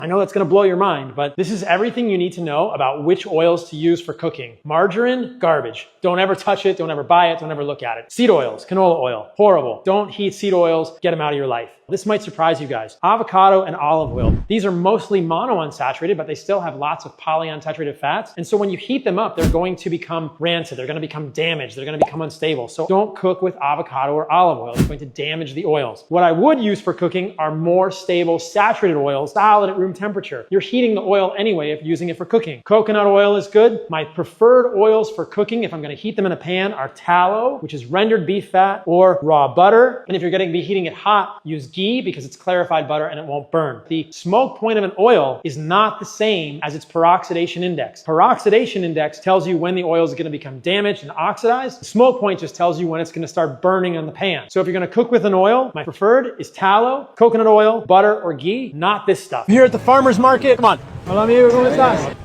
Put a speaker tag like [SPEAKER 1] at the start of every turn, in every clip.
[SPEAKER 1] I know that's gonna blow your mind, but this is everything you need to know about which oils to use for cooking. Margarine, garbage. Don't ever touch it, don't ever buy it, don't ever look at it. Seed oils, canola oil, horrible. Don't heat seed oils, get them out of your life. This might surprise you guys. Avocado and olive oil. These are mostly monounsaturated, but they still have lots of polyunsaturated fats. And so when you heat them up, they're going to become rancid, they're gonna become damaged, they're gonna become unstable. So don't cook with avocado or olive oil. It's going to damage the oils. What I would use for cooking are more stable saturated oils, solid at room temperature. You're heating the oil anyway if using it for cooking. Coconut oil is good. My preferred oils for cooking, if I'm gonna heat them in a pan, are tallow, which is rendered beef fat, or raw butter. And if you're gonna be heating it hot, use ghee because it's clarified butter and it won't burn. The smoke point of an oil is not the same as its peroxidation index. Peroxidation index tells you when the oil is gonna become damaged and oxidized. The smoke point just tells you when it's gonna start burning on the pan. So if you're gonna cook with an oil, my preferred is tallow, coconut oil, butter, or ghee, not this stuff. Here at the farmer's market, come on. Hola amigo, ¿cómo estás?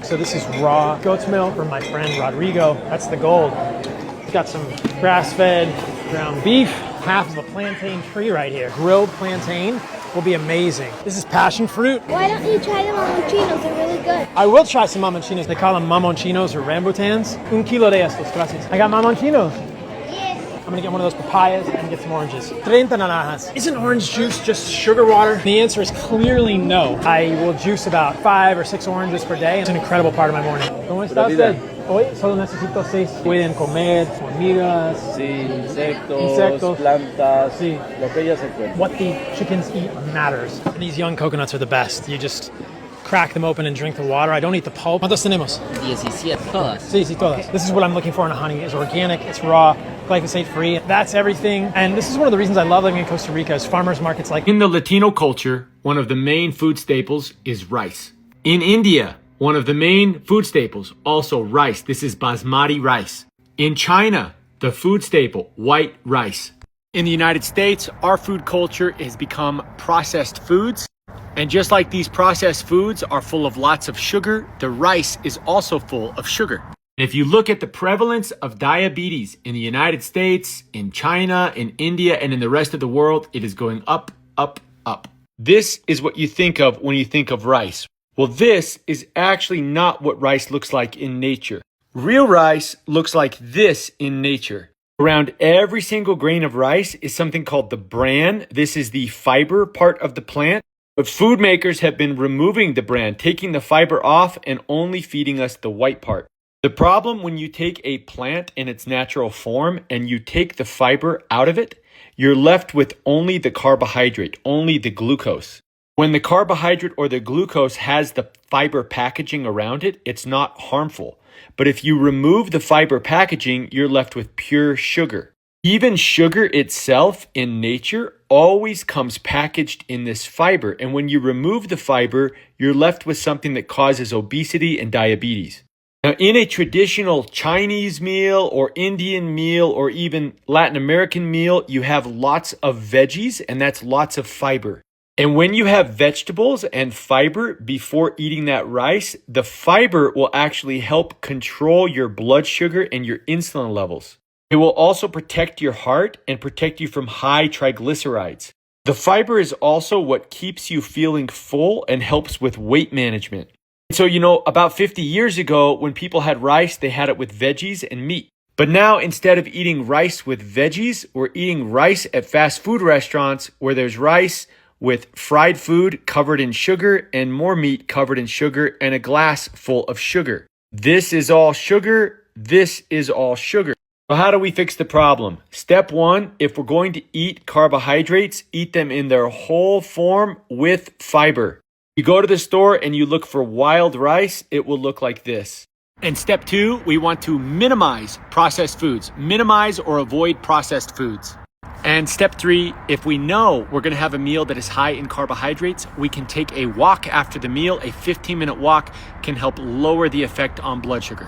[SPEAKER 1] So this is raw goat's milk from my friend Rodrigo. That's the gold. It's got some grass-fed ground beef, half of a plantain tree right here. Grilled plantain will be amazing. This is passion fruit.
[SPEAKER 2] Why don't you try the mamonchinos? They're really good.
[SPEAKER 1] I will try some mamonchinos. They call them mamonchinos or rambutans. Un kilo de estos, gracias. I got mamonchinos.
[SPEAKER 2] Yes.
[SPEAKER 1] I'm gonna get one of those papayas and get some oranges. 30 naranjas. Isn't orange juice just sugar water? The answer is clearly no. I will juice about 5 or 6 oranges per day. It's an incredible part of my morning. ¿Cómo está usted? Hoy solo necesito 6. Pueden comer hormigas.
[SPEAKER 3] Sí, insectos, plantas,
[SPEAKER 1] sí.
[SPEAKER 3] Lo que ellas encuentran.
[SPEAKER 1] What the chickens eat matters. These young coconuts are the best. You just crack them open and drink the water. I don't eat the pulp. ¿Cuántos tenemos?
[SPEAKER 4] 17, todas.
[SPEAKER 1] Sí, todas. Okay. This is what I'm looking for in a honey. It's organic, it's raw, glyphosate free. That's everything. And this is one of the reasons I love living in Costa Rica is farmers markets like.
[SPEAKER 5] In the Latino culture, one of the main food staples is rice. In India, one of the main food staples, also rice. This is basmati rice. In China, the food staple, white rice. In the United States, our food culture has become processed foods. And just like these processed foods are full of lots of sugar, the rice is also full of sugar. If you look at the prevalence of diabetes in the United States, in China, in India, and in the rest of the world, it is going up, up, up. This is what you think of when you think of rice. Well, this is actually not what rice looks like in nature. Real rice looks like this in nature. Around every single grain of rice is something called the bran. This is the fiber part of the plant. But food makers have been removing the bran, taking the fiber off and only feeding us the white part. The problem when you take a plant in its natural form and you take the fiber out of it, you're left with only the carbohydrate, only the glucose. When the carbohydrate or the glucose has the fiber packaging around it, it's not harmful. But if you remove the fiber packaging, you're left with pure sugar. Even sugar itself in nature always comes packaged in this fiber. And when you remove the fiber, you're left with something that causes obesity and diabetes. Now, in a traditional Chinese meal or Indian meal or even Latin American meal, you have lots of veggies, and that's lots of fiber. And when you have vegetables and fiber before eating that rice, the fiber will actually help control your blood sugar and your insulin levels. It will also protect your heart and protect you from high triglycerides. The fiber is also what keeps you feeling full and helps with weight management. So, about 50 years ago, when people had rice, they had it with veggies and meat. But now, instead of eating rice with veggies, we're eating rice at fast food restaurants where there's rice with fried food covered in sugar and more meat covered in sugar and a glass full of sugar. This is all sugar. This is all sugar. So how do we fix the problem? Step 1, if we're going to eat carbohydrates, eat them in their whole form with fiber. You go to the store and you look for wild rice, it will look like this. And step 2, we want to minimize processed foods. Minimize or avoid processed foods. And step 3, if we know we're going to have a meal that is high in carbohydrates, we can take a walk after the meal. A 15-minute walk can help lower the effect on blood sugar.